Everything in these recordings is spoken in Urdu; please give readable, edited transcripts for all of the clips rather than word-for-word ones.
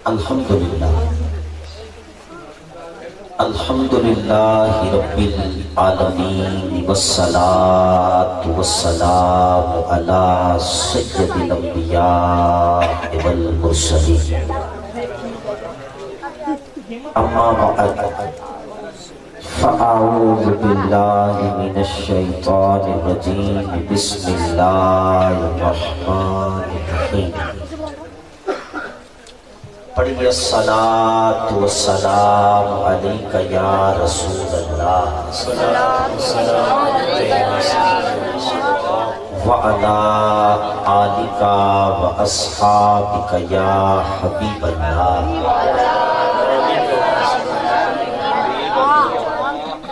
الحمدللہ الحمدللہ رب العالمین والصلاة والسلام علی سید الانبیاء والمرسلین اما بعد فاعوذ باللہ من الشیطان الرجیم بسم اللہ الرحمن الرحیم پڑھیے الصلاۃ والسلام علیک یا رسول اللہ وعلی آلک واصحابک یا حبیب اللہ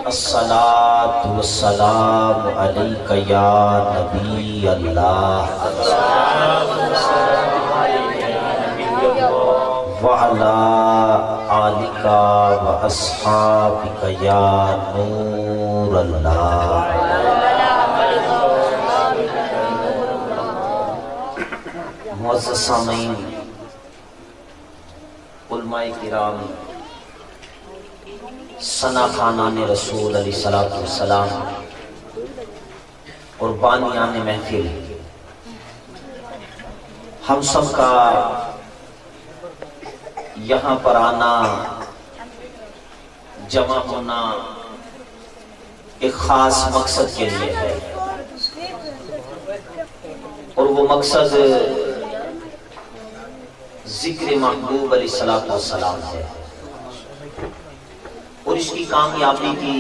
الصلاۃ والسلام علیک یا نبی اللہ وعلى آلك وأصحابك يا نور الله معزز سامعین، علماء کرام، ثنا خوانان رسول علیہ الصلوۃ والسلام اور بانیان محفل، ہم سب کا یہاں پر آنا، جمع ہونا ایک خاص مقصد کے لیے ہے، اور وہ مقصد ذکر محبوب علیہ الصلوۃ والسلام ہے، اور اس کی کامیابی کی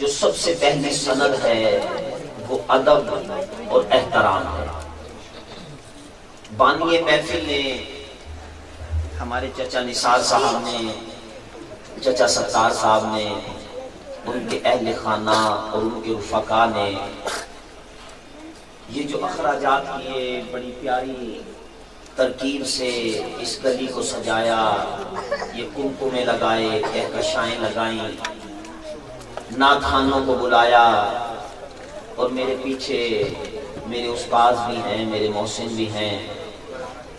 جو سب سے پہلی سند ہے وہ ادب اور احترام ہے۔ بانی محفل نے، ہمارے چچا نثار صاحب نے، چچا ستار صاحب نے، ان کے اہل خانہ اور ان کے رفقا نے یہ جو اخراجات کیے، بڑی پیاری ترکیب سے اس گلی کو سجایا، یہ کمکمے لگائے، کہکشائیں لگائیں، نعت خوانوں کو بلایا، اور میرے پیچھے میرے استاذ بھی ہیں، میرے محسن بھی ہیں،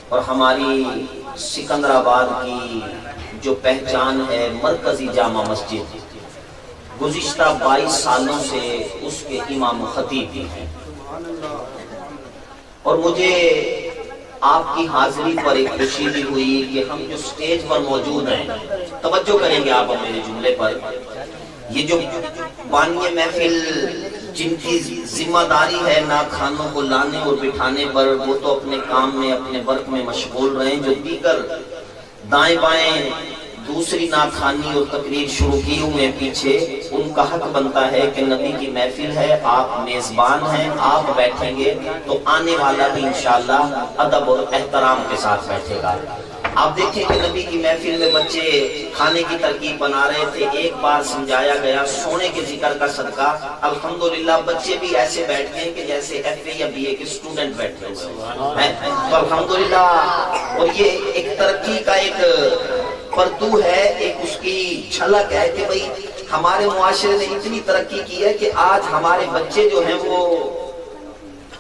اور ہماری سکندر آباد کی جو پہچان ہے مرکزی جامع مسجد، گزشتہ 22 سالوں سے اس کے امام و خطیب بھی ہیں، اور مجھے آپ کی حاضری پر ایک خوشی بھی ہوئی کہ ہم جو سٹیج پر موجود ہیں، توجہ کریں گے آپ میرے جملے پر، یہ جو بانی محفل جن کی ذمہ داری ہے نعت خوانوں کو لانے اور بٹھانے پر، وہ تو اپنے کام میں، اپنے ورک میں مشغول رہیں، جو دیگر دائیں بائیں دوسری نعت خوانی اور تقریر شروع کی ہوئے پیچھے، ان کا حق بنتا ہے کہ نبی کی محفل ہے، آپ میزبان ہیں، آپ بیٹھیں گے تو آنے والا بھی انشاءاللہ ادب اور احترام کے ساتھ بیٹھے گا۔ آپ دیکھیں کہ نبی کی محفل میں بچے کھانے کی ترکیب بنا رہے تھے، ایک بار سمجھایا گیا سونے کے ذکر کا صدقہ، الحمدللہ بچے بھی ایسے بیٹھتے ہیں کہ جیسے ایف اے یا بی اے کے اسٹوڈنٹ بیٹھتے ہیں، تو الحمدللہ، اور یہ ایک ترقی کا ایک پرتو ہے، ایک اس کی جھلک ہے کہ بھئی ہمارے معاشرے نے اتنی ترقی کی ہے کہ آج ہمارے بچے جو ہیں وہ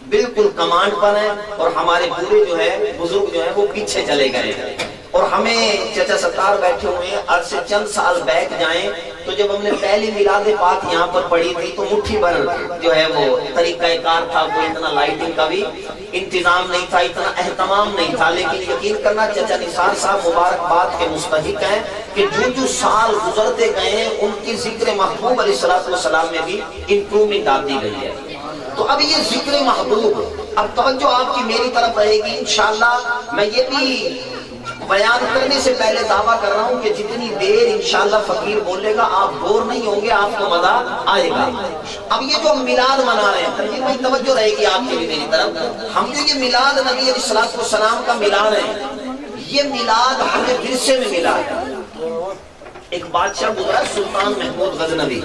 بالکل کمانڈ پر ہیں، اور ہمارے بوڑھے جو ہیں، بزرگ جو ہیں وہ پیچھے چلے گئے ہیں، اور ہمیں چچا ستار بیٹھے ہوئے ہیں، آج سے چند سال بیک جائیں تو جب ہم نے پہلی میلاد پاک یہاں پر پڑھی تھی تو مٹھی بھر جو ہے وہ طریقہ کار تھا، کوئی اتنا لائٹنگ کا بھی انتظام نہیں تھا، اتنا اہتمام نہیں تھا، لیکن یقین کرنا چچا نثار صاحب مبارکباد کے مستحق ہیں کہ جو سال گزرتے گئے ہیں ان کی ذکر محبوب علیہ الصلوۃ والسلام میں بھی امپرومنٹ آتی گئی ہے۔ تو اب یہ ذکر محبوب، اب توجہ آپ کی میری طرف رہے گی انشاءاللہ۔ میں یہ بھی بیان کرنے سے پہلے دعویٰ کر رہا ہوں کہ جتنی دیر انشاءاللہ فقیر بولے گا آپ بور نہیں ہوں گے، آپ کو مزہ آئے گا۔ اب یہ جو میلاد منا رہے ہیں، یہ بھائی توجہ رہے گی آپ کی بھی میری طرف، ہم جو یہ میلاد نبی علیہ الصلوۃ والسلام کا میلاد ہے، یہ میلاد ہمیں ورثے میں ملا ہے۔ ایک بادشاہ گزرا سلطان محمود غزنوی،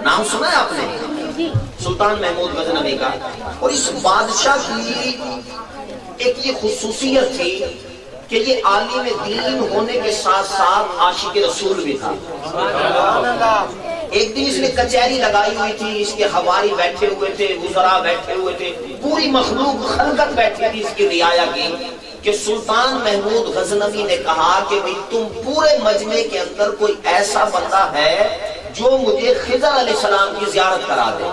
نام سنا ہے آپ نے؟ سلطان محمود غزنوی کا، اور اس بادشاہ کی ایک یہ خصوصیت تھی کہ یہ عالم دین ہونے کے ساتھ ساتھ عاشق رسول بھی تھا۔ ایک دن اس نے کچہری لگائی ہوئی تھی، اس کے حواری بیٹھے ہوئے تھے، وزراء بیٹھے ہوئے تھے، پوری مخلوق خلقت بیٹھی تھی اس کی رعایا کی۔ کہ سلطان محمود غزنوی نے کہا کہ بھئی تم پورے مجمع کے اندر کوئی ایسا بندہ ہے جو مجھے خضر علیہ السلام کی زیارت کرا دے۔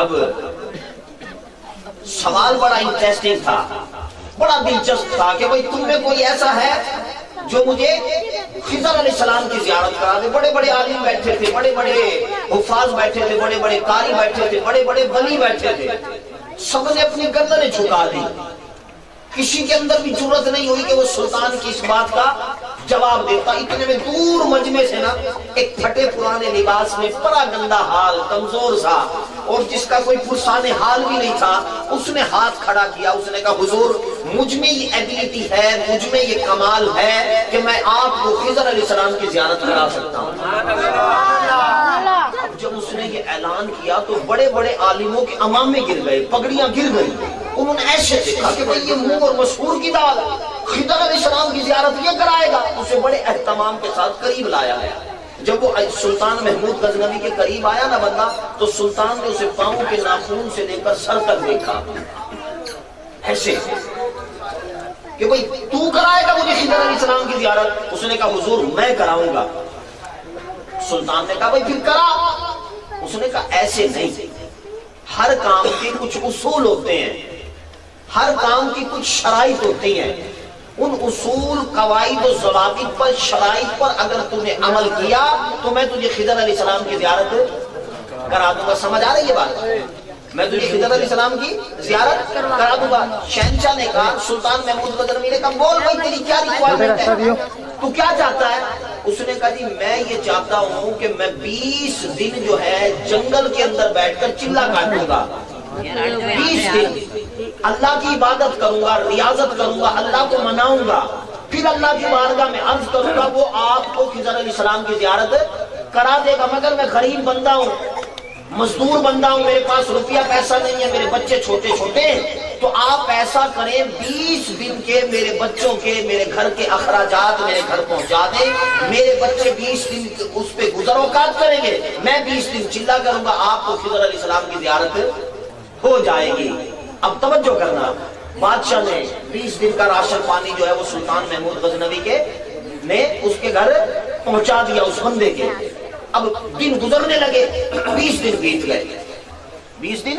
اب سوال بڑا انٹریسٹنگ تھا، بڑا دلچسپ تھا کہ بھئی تم میں کوئی ایسا ہے جو مجھے خضر علیہ السلام کی زیارت کرا دے۔ بڑے بڑے عالم بیٹھے تھے، بڑے بڑے حفاظ بیٹھے تھے، بڑے بڑے قاری بیٹھے تھے، بڑے بڑے ولی بیٹھے تھے، سب نے اپنی گردنیں جھکا دی۔ کسی کے اندر بھی جرت نہیں ہوئی کہ وہ سلطان کی اس بات کا جواب دیتا۔ اتنے میں دور مجمع سے نا ایک پھٹے پرانے لباس میں، بڑا گندا حال، کمزور سا، اور جس کا کوئی پرسان حال بھی نہیں تھا، اس نے ہاتھ کھڑا کیا، اس نے کہا حضور مجھ میں یہ ایبیلٹی ہے، مجھ میں یہ کمال ہے کہ میں آپ کو خضر علیہ السلام کی زیارت کرا سکتا ہوں۔ اب جب اس نے یہ اعلان کیا تو بڑے بڑے عالموں کے امامے گر گئے، پگڑیاں گر گئی۔ انہوں نے ایسے دیکھا کہ بھئی یہ منہ اور مسحور کی دال، خضر علیہ السلام کی زیارت یہ کرائے گا۔ اسے بڑے اہتمام کے ساتھ قریب لایا ہے۔ جب وہ سلطان محمود غزنوی کے قریب آیا نا بندہ، تو سلطان نے اسے پاؤں کے ناخون سے لے کر سر تک دیکھا، ایسے کہ بھئی تو کرائے گا مجھے خضر علیہ السلام کی زیارت؟ اس نے کہا حضور میں کراؤں گا۔ سلطان نے کہا بھئی پھر کرا۔ اس نے کہا ایسے نہیں، ہر کام کے کچھ اصول ہوتے ہیں، ہر کام کی کچھ شرائط ہوتی ہیں، ان اصول، قواعد و ضوابط پر، شرائط پر اگر تو نے عمل کیا تو میں تجھے خضر علیہ السلام کی زیارت کرا دوں گا۔ سمجھ آ رہی ہے بات؟ میں تجھے خضر علیہ السلام کی زیارت کرا دوں گا۔ شہنشاہ نے کہا، سلطان محمود غزنوی نے کہا بول بھائی تیری کیا ریکوائرمنٹ ہے، تو کیا چاہتا ہے؟ اس نے کہا جی میں یہ چاہتا ہوں کہ میں 20 دن جو ہے جنگل کے اندر بیٹھ کر چلا کاٹوں گا، 20 دن اللہ کی عبادت کروں گا، ریاضت کروں گا، اللہ کو مناؤں گا، پھر اللہ کی بارگاہ میں عرض کروں گا، وہ آپ کو خضر علیہ السلام کی زیارت کرا دے گا۔ مگر میں غریب بندہ ہوں، مزدور بندہ ہوں، میرے پاس روپیہ پیسہ نہیں ہے، میرے بچے چھوٹے چھوٹے ہیں، تو آپ ایسا کریں 20 دن کے میرے بچوں کے، میرے گھر کے اخراجات میرے گھر پہنچا دیں، میرے بچے 20 دن اس پہ گزر اوقات کریں گے، میں 20 دن چلا کروں گا، آپ کو خضر علیہ السلام کی زیارت ہو جائے گی۔ اب توجہ کرنا، بادشاہ نے 20 دن کا راشن پانی جو ہے وہ سلطان محمود غزنوی کے نے اس کے گھر پہنچا دیا، اس بندے کے۔ اب دن گزرنے لگے، 20 دن بیت گئے، 20 دن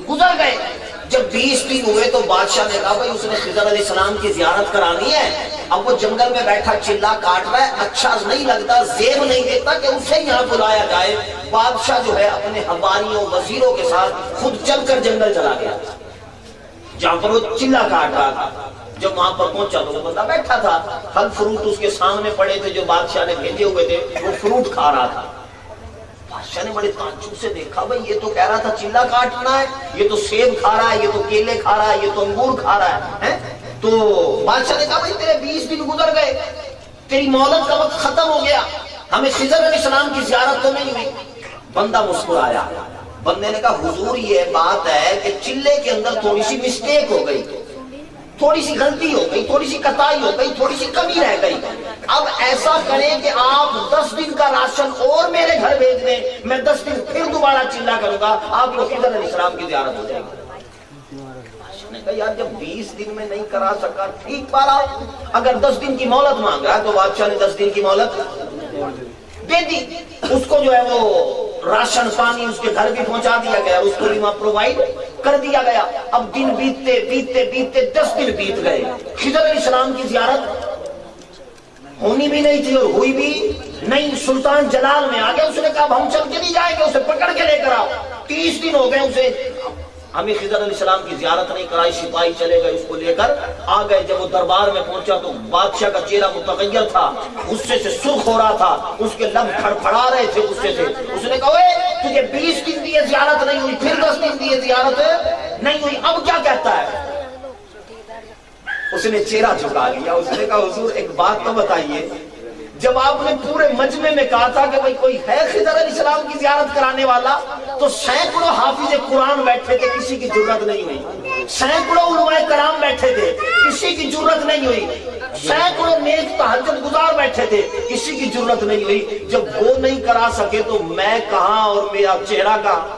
گزر گئے۔ جب 20 دن ہوئے تو بادشاہ نے کہا بھائی اس نے خضر علیہ السلام کی زیارت کرانی ہے، اب وہ جنگل میں بیٹھا چلا کاٹ رہا ہے، اچھا نہیں لگتا، زیب نہیں دیتا کہ اسے یہاں بلایا جائے۔ بادشاہ جو ہے اپنے حواریوں وزیروں کے ساتھ خود چل کر جنگل چلا گیا جہاں پر وہ چلا کاٹ رہا تھا۔ جب وہاں پر پہنچا تو وہ بندہ بیٹھا تھا، پھل فروٹ اس کے سامنے پڑے تھے جو بادشاہ نے بھیجے ہوئے تھے، وہ فروٹ کھا رہا تھا۔ بادشاہ نے بڑے تعجب سے دیکھا، بھئی یہ تو کہہ رہا تھا چلا کاٹنا ہے، یہ تو سیب کھا رہا ہے، یہ تو کیلے کھا رہا ہے، یہ تو انگور کھا رہا ہے۔ تو بادشاہ نے کہا بھئی تیرے 20 دن گزر گئے، تیری مہلت کا وقت ختم ہو گیا، ہمیں خضر علیہ السلام کی زیارت تو نہیں ہوئی۔ بندہ مسکرایا، بندے نے کہا حضور یہ بات ہے کہ چلے کے اندر تھوڑی سی مسٹیک ہو گئی، تھوڑی سی غلطی ہو گئی، تھوڑی سی کتائی ہو گئی، تھوڑی سی کمی رہ گئی، اب ایسا کریں کہ آپ 10 دن کا راشن اور میرے گھر بھیج دیں، میں 10 دن پھر دوبارہ چلا کروں گا، آپ کو خضر علیہ السلام کی زیارت ہو جائے گی۔ بادشاہ نے کہا یار جب 20 دن میں نہیں کرا سکا ٹھیک پا رہا، اگر 10 دن کی مہلت مانگ رہا تو بادشاہ نے 10 دن کی مہلت دے دی۔ اس کو جو ہے وہ راشن پانی اس کے گھر بھی پہنچا دیا گیا، اس کو بھی وہاں پرووائڈ کر دیا گیا۔ اب دن بیتتے بیتتے بیتتے 10 دن بیت گئے، خضر علیہ السلام کی زیارت ہونی بھی نہیں تھی اور ہوئی بھی نہیں۔ سلطان جلال میں آ گیا، اس نے کہا ہم چل کے نہیں جائیں گے، اسے پکڑ کے لے کر آؤ۔ 30 دن ہو گئے اسے، ہمیں خضر علیہ السلام کی زیارت نہیں کرائی، سپاہی چلے گئے، اس کو لے کر آ گئے۔ جب وہ دربار میں پہنچا تو بادشاہ کا چہرہ متغیر تھا، غصے سے سرخ ہو رہا تھا، اس کے لب پھڑپھڑا رہے تھے غصے سے۔ اس نے کہا اوے تجھے 20 دن دیے زیارت نہیں ہوئی، پھر 10 دن دیے زیارت نہیں ہوئی، اب کیا کہتا ہے؟ اس نے چہرہ جھکا لیا، اس نے کہا حضور ایک بات تو بتائیے، جب آپ نے پورے مجمع میں کہا تھا کہ بھئی کوئی ہے خضر علیہ السلام کی زیارت کرانے والا، تو سینکڑوں حافظ قرآن بیٹھے تھے، کسی کی جرت نہیں ہوئی، سینکڑوں علماء کرام بیٹھے تھے، کسی کی جرت نہیں ہوئی، سینکڑوں نیک تہجد گزار بیٹھے تھے، کسی کی جرت نہیں ہوئی۔ جب وہ نہیں کرا سکے تو میں کہاں اور میرا چہرہ کہاں؟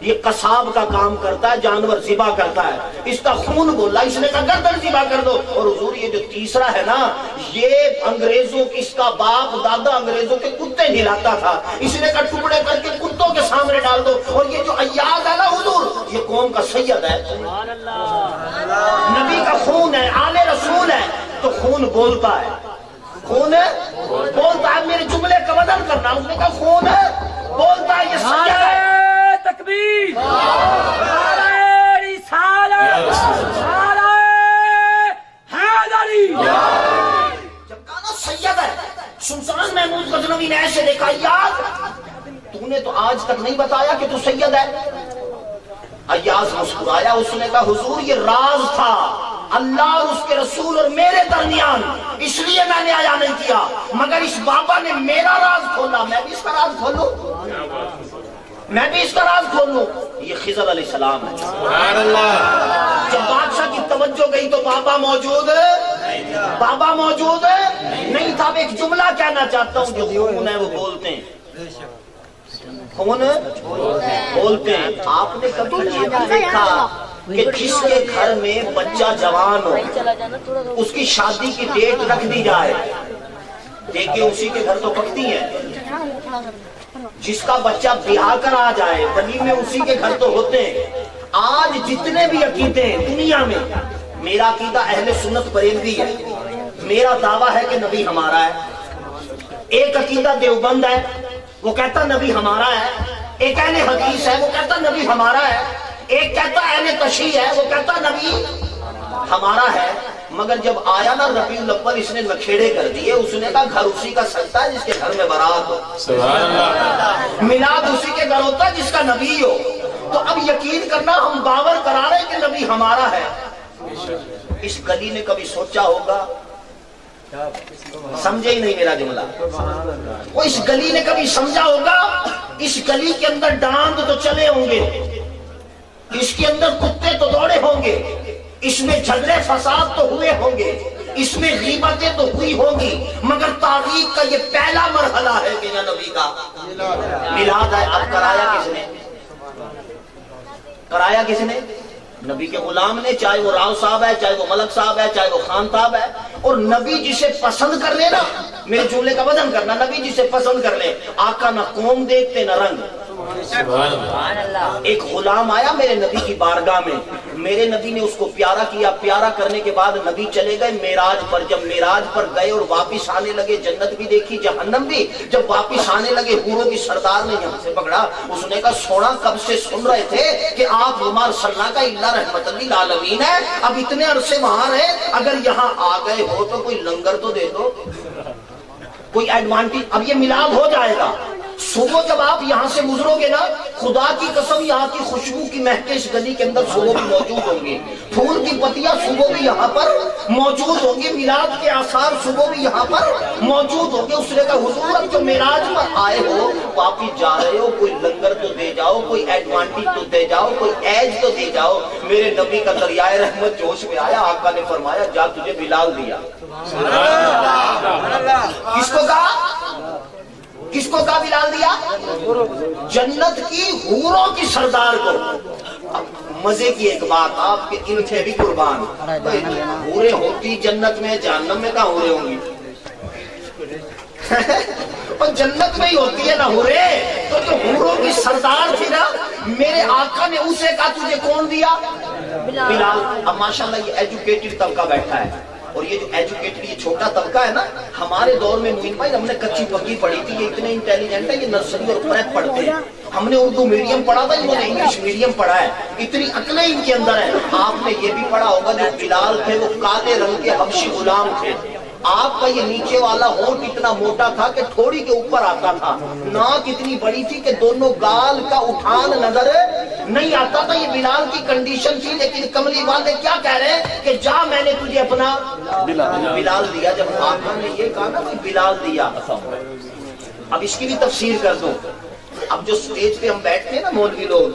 یہ قصاب کا کام کرتا ہے، جانور ذبح کرتا ہے، اس کا خون بولا، اس نے کہا گردن ذبح کر دو۔ اور حضور یہ جو تیسرا ہے نا، یہ انگریزوں کی، اس کا باپ دادا انگریزوں کے کتے نہلاتا تھا، اس نے کہا ٹکڑے کر کے کتوں کے سامنے ڈال دو۔ اور یہ جو ایاز ہے نا حضور، یہ قوم کا سید ہے، نبی کا خون ہے، آل رسول ہے، تو خون بولتا ہے، خون بولتا ہے۔ میرے جملے کا وزن کرنا، اس نے کہا خون بولتا ہے، یہ سید ہے۔ تکبیر، نعرہ رسالت، نعرہ حیدری۔ جب کہا نا سید ہے، سلطان محمود غزنوی نے ایسے دیکھا، یاد تو نے تو آج تک نہیں بتایا کہ تو سید ہے۔ ایاز مسکرایا، اس نے کہا حضور یہ راز تھا اللہ اور اس کے رسول اور میرے درمیان، اس لیے میں نے آیا نہیں کیا، مگر اس بابا نے میرا راز کھولا، میں بھی اس کا راز کھولوں، میں بھی اس کا راز کھولوں۔ یہ خضر علیہ السلام ہے۔ سبحان اللہ۔ جب بادشاہ کی توجہ گئی تو بابا موجود ہے، بابا موجود ہے نہیں تھا۔ میں ایک جملہ کہنا چاہتا ہوں، جو خون ہے وہ بولتے ہیں، خون بولتے ہیں۔ آپ نے کبھی یہ دیکھا کہ جس کے گھر میں بچہ جوان ہو، اس کی شادی کی ڈیٹ رکھ دی جائے، دیکھیں اسی کے گھر تو پکتی ہے۔ جس کا بچہ بیاہ کر آ جائے، ولیمے اسی کے گھر تو ہوتے ہیں۔ آج جتنے بھی عقیدے ہیں دنیا میں، میرا عقیدہ اہل سنت بریلوی ہے، میرا دعویٰ ہے کہ نبی ہمارا ہے۔ ایک عقیدہ دیوبند ہے، وہ کہتا نبی ہمارا ہے۔ ایک اہل حدیث ہے، وہ کہتا نبی ہمارا ہے۔ ایک کہتا اہل تشیع ہے، وہ کہتا نبی ہمارا ہے۔ مگر جب آیا نا ربیع الاول، اس نے نکھیڑے کر دیے، اس نے کہا گھر اسی کا سجتا ہے جس کے گھر میں بارات ہو، سبحان اللہ، میلاد اسی کے گھر ہوتا ہے جس کا نبی ہو۔ تو اب یقین کرنا، ہم باور کرا رہے ہیں کہ نبی ہمارا ہے۔ اس گلی نے کبھی سوچا ہوگا، سمجھے ہی نہیں میرا جملہ، وہ اس گلی نے کبھی سمجھا ہوگا، اس گلی کے اندر ڈانڈ تو چلے ہوں گے، اس کے اندر کتے تو دوڑے ہوں گے، اس میں جھگڑے فساد تو ہوئے ہوں گے، اس میں غیبتیں تو ہوئی ہوں گی، مگر تاریخ کا یہ پہلا مرحلہ ہے کہ یا نبی کا میلاد ہے۔ اب کرایا کس نے؟ کرایا کس نے؟ نبی کے غلام نے، چاہے وہ راؤ صاحب ہے، چاہے وہ ملک صاحب ہے، چاہے وہ خان صاحب ہے۔ اور نبی جسے پسند کر لے نا، میرے جملے کا وزن کرنا، نبی جسے پسند کر لے، آقا نہ قوم دیکھتے نہ رنگ۔ ایک غلام آیا میرے نبی کی بارگاہ میں، میرے نبی نے اس کو پیارا کیا، پیارا کرنے کے بعد نبی چلے گئے معراج پر۔ جب معراج پر گئے اور واپس آنے لگے، جنت بھی دیکھی جہنم بھی، جب واپس آنے لگے حوروں کی سردار نے یہاں سے پکڑا، اس نے کہا سونا کب سے سن رہے تھے کہ آپ ہمار صلی کا اللہ رحمت للعالمین ہے، اب اتنے عرصے وہاں رہے، اگر یہاں آ گئے ہو تو کوئی لنگر تو دے دو، کوئی ایڈوانٹیج۔ اب یہ میلاد ہو جائے گا، صبح جب آپ یہاں سے گزرو گے نا، خدا کی قسم یہاں کی خوشبو کی مہکیں اس گلی کے اندر صبح بھی موجود ہوں گی، پھول کی پتیاں صبح بھی یہاں پر موجود ہوں گی، میلاد کے آثار صبح بھی یہاں پر موجود ہوں گے۔ اس نے کہا حضور اب جو معراج پر آئے ہو، واپس جا رہے ہو، کوئی لنگر تو دے جاؤ، کوئی ایڈوانٹیج تو دے جاؤ، کوئی ایج تو دے جاؤ۔ میرے نبی کا دریائے رحمت جوش میں آیا، آقا نے فرمایا جا تجھے بلال دیا۔ کس کو کہا؟ کس کو کہا بلال دیا؟ جنت کی حوروں کی سردار کو۔ اب مزے کی ایک بات، آپ کے ان تھے بھی قربان، حوریں ہوتی جنت میں، جہنم میں کہاں حوریں ہوں گی؟ اور جنت میں ہی ہوتی ہے نا حوریں، تو جو حوروں کی سردار تھی نا، میرے آقا نے اسے کہا تجھے کون دیا؟ بلال۔ اب ماشاءاللہ یہ ایجوکیٹڈ طبقہ بیٹھا ہے، اور یہ جو ایجوکیٹڈ یہ چھوٹا طبقہ ہے نا، ہمارے دور میں معین بھائی ہم نے کچی پکی پڑھی تھی، یہ اتنے انٹیلیجنٹ ہے، یہ نرسری اور پریپ پڑھتے ہیں، ہم نے اردو میڈیم پڑھا تھا، انہوں نے انگلش میڈیم پڑھا ہے، اتنی عقلیں ان کے اندر ہیں۔ آپ نے یہ بھی پڑھا ہوگا جو بلال تھے وہ کالے رنگ کے حبشی غلام تھے، آپ کا یہ نیچے والا ہونٹ اتنا موٹا تھا کہ تھوڑی کے اوپر آتا تھا، ناک اتنی بڑی تھی کہ دونوں گال کا اٹھان نظر نہیں آتا تھا۔ یہ بلال کی کنڈیشن تھی، لیکن کملی والے کیا کہہ رہے ہیں کہ جا میں نے تجھے اپنا بلال دیا۔ جب آقا نے یہ کہا نا بلال دیا، اب اس کی بھی تفسیر کر دوں۔ اب جو سٹیج پہ ہم بیٹھتے ہیں نا مولوی لوگ،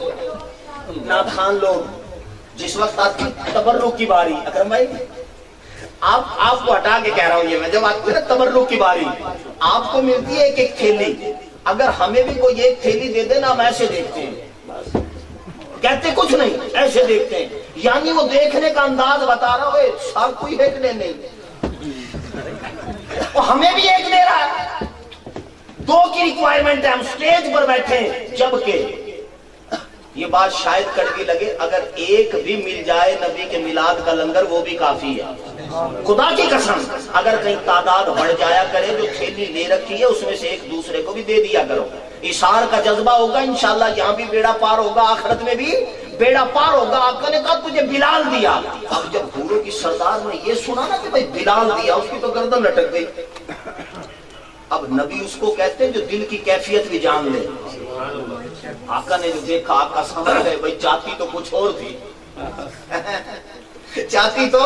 نعت خوان لوگ، جس وقت آتی تبرک کی باری، اکرم بھائی آپ کو ہٹا کے کہہ رہا ہوں یہ میں، جب آتی ہے نا تبرک کی باری، آپ کو ملتی ہے ایک ایک تھیلی، اگر ہمیں بھی کوئی ایک تھیلی دے دے نا، ہم ایسے دیکھتے ہیں کہتے کچھ نہیں، ایسے دیکھتے ہیں، یعنی وہ دیکھنے کا انداز بتا رہا ہے سب کوئی ایک نے نہیں، وہ ہمیں بھی ایک دے رہا ہے۔ دو کی ریکوائرمنٹ ہے، ہم سٹیج پر بیٹھے ہیں، جبکہ یہ بات شاید کڑوی لگے، اگر ایک بھی مل جائے نبی کے میلاد کا لنگر وہ بھی کافی ہے۔ خدا کی قسم اگر کہیں تعداد بڑھ جایا کرے، جو تھیلی لے رکھی ہے اس میں سے ایک دوسرے کو بھی دے دیا کرو، اشار کا جذبہ ہوگا، انشاءاللہ یہاں بھی بیڑا پار ہوگا، آخرت میں بھی بیڑا پار ہوگا۔ آقا نے کہا تجھے بلال دیا، اب جب حوروں کی سردار نے یہ سنا نا کہ بھائی بلال دیا، اس کی تو گردن لٹک گئی۔ اب نبی اس کو کہتے ہیں جو دل کی کیفیت بھی جان لے۔ آقا نے جو دیکھا، آقا سمجھ گئے بھائی چاہتی تو کچھ اور تھی، چاہتی تو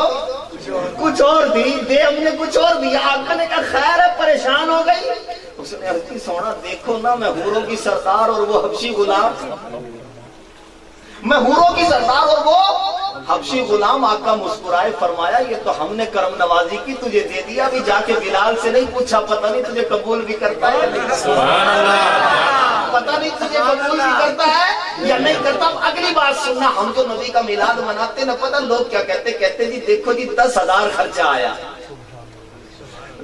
کچھ اور تھی، دے ہم نے کچھ اور دیا۔ آقا نے کہا خیر ہے، پریشان ہو گئی؟ اس نے عرض کی سونا دیکھو نا، میں حوروں کی سردار اور وہ حبشی غلام، میں حوروں کی سردار اور وہ حبشی غلام۔ آقا مسکرائے، فرمایا یہ تو ہم نے کرم نوازی کی، تجھے دے دیا، ابھی جا کے بلال سے نہیں پوچھا، پتہ نہیں تجھے قبول بھی کرتا ہے یا نہیں، پتہ نہیں تجھے قبول بھی کرتا ہے یا نہیں کرتا۔ اگلی بات سننا، ہم جو نبی کا میلاد مناتے نہ، پتہ لوگ کیا کہتے، کہتے جی دیکھو جی 10,000 خرچہ آیا،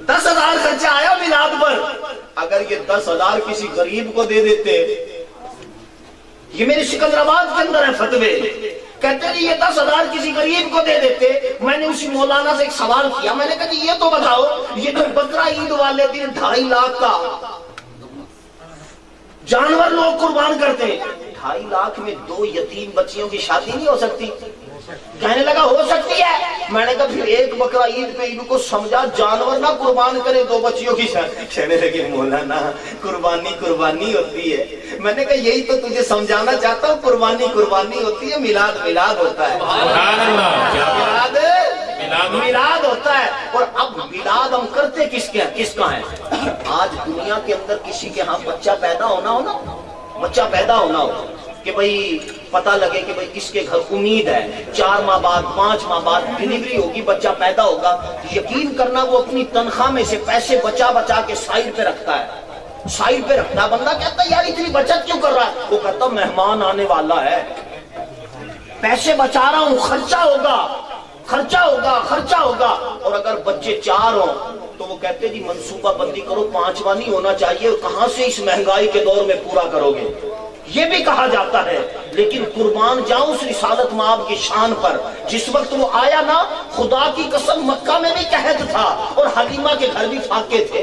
10,000 خرچہ آیا میلاد پر۔ اگر یہ 10,000 کسی غریب کو دے دیتے، یہ میری سکندرآباد کے اندر ہے فتوے، کہتے ہیں یہ 10,000 کسی غریب کو دے دیتے۔ میں نے اسی مولانا سے ایک سوال کیا، میں نے کہا جی یہ تو بتاؤ، یہ جو بقرہ عید والے دن 2.5 لاکھ کا جانور لوگ قربان کرتے ہیں، 2.5 لاکھ میں 2 یتیم بچیوں کی شادی نہیں ہو سکتی؟ کہنے لگا ہو سکتی ہے۔ میں نے کہا پھر ایک بقرہ عید پہ ان کو سمجھا جانور نہ قربان کرے 2 بچیوں کی شادی۔ کہنے لگے مولانا قربانی قربانی ہوتی ہے۔ میں نے کہا یہی تو تجھے سمجھانا چاہتا ہوں، قربانی قربانی ہوتی ہے، میلاد میلاد ہوتا ہے، میلاد ہوتا ہے۔ اور اب میلاد ہم کرتے کس کا ہے؟ آج دنیا کے اندر کسی کے ہاں بچہ پیدا ہونا ہو نا، بچہ پیدا ہونا ہو کہ بھئی پتہ لگے کہ بھئی کس کے گھر امید ہے 4 ماہ بعد 5 ماہ بعد ڈیلیوری ہوگی، بچہ پیدا ہوگا، یقین کرنا وہ اپنی تنخواہ میں سے پیسے بچا بچا کے سائڈ پہ رکھتا ہے، سائڈ پہ رکھتا ہے۔ بندہ کہتا ہے یار اتنی بچت کیوں کر رہا ہے؟ وہ کہتا مہمان آنے والا ہے، پیسے بچا رہا ہوں، خرچہ ہوگا خرچہ ہوگا خرچہ ہوگا۔ اور اگر بچے 4 ہوں تو وہ کہتے جی منصوبہ بندی کرو، 5واں نہیں ہونا چاہیے، کہاں سے اس مہنگائی کے دور میں پورا کرو گے، یہ بھی کہا جاتا ہے۔ لیکن قربان جاؤں اس رسالت مآب کی شان پر، جس وقت وہ آیا نا، خدا کی قسم مکہ میں بھی قحط تھا اور حلیمہ کے گھر بھی فاقے تھے،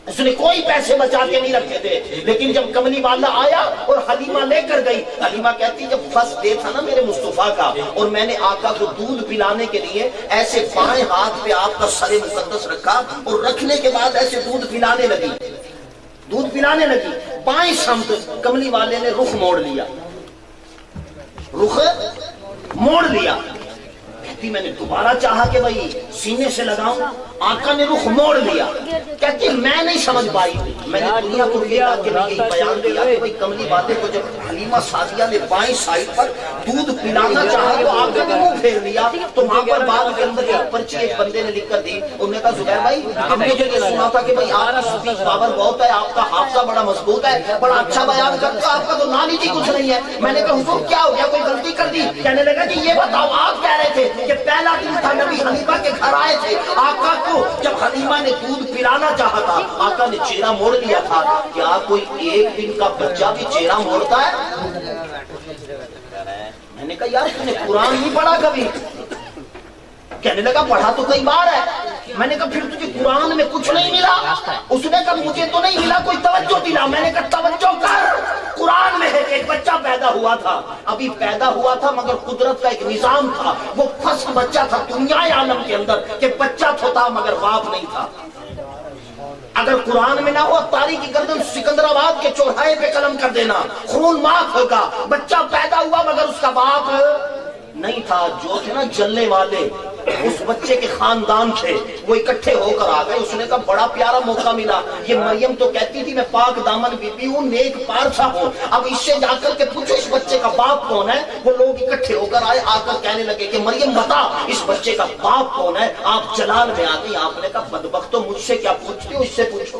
اس نے کوئی پیسے بچا کے نہیں رکھے تھے۔ لیکن جب کملی والا آیا اور حلیمہ لے کر گئی، حلیمہ کہتی جب فرسٹ ڈے تھا نا میرے مصطفیٰ کا، اور میں نے آقا کو دودھ پلانے کے لیے ایسے بائیں ہاتھ پہ آپ کا سر مقدس رکھا اور رکھنے کے بعد ایسے دودھ پلانے لگی، بائیں سمت کملی والے نے رخ موڑ لیا، کہتی میں نے دوبارہ چاہا کہ بھئی سینے سے لگاؤں، آقا نے رخ موڑ لیا۔ کہتی میں نہیں سمجھ پائی، میں نے دنیا کو یہ بیان کیا کہ بھئی کملی والے کو جب حلیمہ سعدیہ نے بائیں سائڈ پر دودھ پلانا چاہا تو آقا نے منہ پھیر لیا، تو وہاں پر بعد کے اندر ایک پرچی ایک بندے نے لکھ کر دی، انہوں نے کہا زبیر بھائی ہم نے جو یہ سنا تھا کہ بھئی آپ کی سپیچ پاور بہت ہے، آپ کا حافظہ بڑا مضبوط ہے، بڑا اچھا بیان کرتے ہو، آپ کا تو نالج ہی کچھ نہیں ہے۔ میں نے کہا حضور کیا ہو گیا، کوئی غلطی کر دی؟ کہنے لگا کہ یہ بتاؤ آپ کہہ رہے تھے کہ پہلا دن تھا نبی حلیمہ کے گھر آئے تھے، آقا کو جب حلیمہ نے دودھ پلانا چاہا تھا آقا نے چہرہ موڑ لیا تھا، کیا کوئی ایک دن کا بچہ بھی چہرہ موڑتا ہے؟ میں نے کہا یار تم نے قرآن نہیں پڑھا کبھی؟ کہنے لگا پڑھا تو کئی بار ہے۔ میں نے کہا پھر تجھے قرآن میں کچھ نہیں ملا؟ اس نے کہا مجھے تو نہیں ملا، کوئی توجہ دلا۔ میں نے کہا توجہ کر، قرآن میں ہے کہ ایک بچہ پیدا ہوا تھا، ابھی پیدا ہوا تھا مگر قدرت کا ایک نظام تھا، وہ فرسٹ بچہ تھا دنیا عالم کے اندر کہ بچہ تھا مگر باپ نہیں تھا۔ اگر قرآن میں نہ ہو تاریخ کی گردن سکندرآباد کے چوراہے پہ قلم کر دینا، خون معاف ہوگا۔ بچہ پیدا ہوا مگر اس کا باپ نہیں تھا، جو تھے نا جلنے والے اس بچے کے خاندان تھے، وہ اکٹھے ہو کر آ گئے۔ اس نے کہا بڑا پیارا موقع ملا، یہ مریم تو کہتی تھی میں پاک دامن بی بی ہوں، نیک پارسا ہوں، اب اس سے جا کر کے پوچھو اس بچے کا باپ کون ہے۔ وہ لوگ اکٹھے ہو کر آئے، آ کر کہنے لگے کہ مریم بتا اس بچے کا باپ کون ہے۔ آپ جلال میں آ گئی، آپ نے کہا بدبختو مجھ سے کیا پوچھتے ہو، اس سے پوچھو۔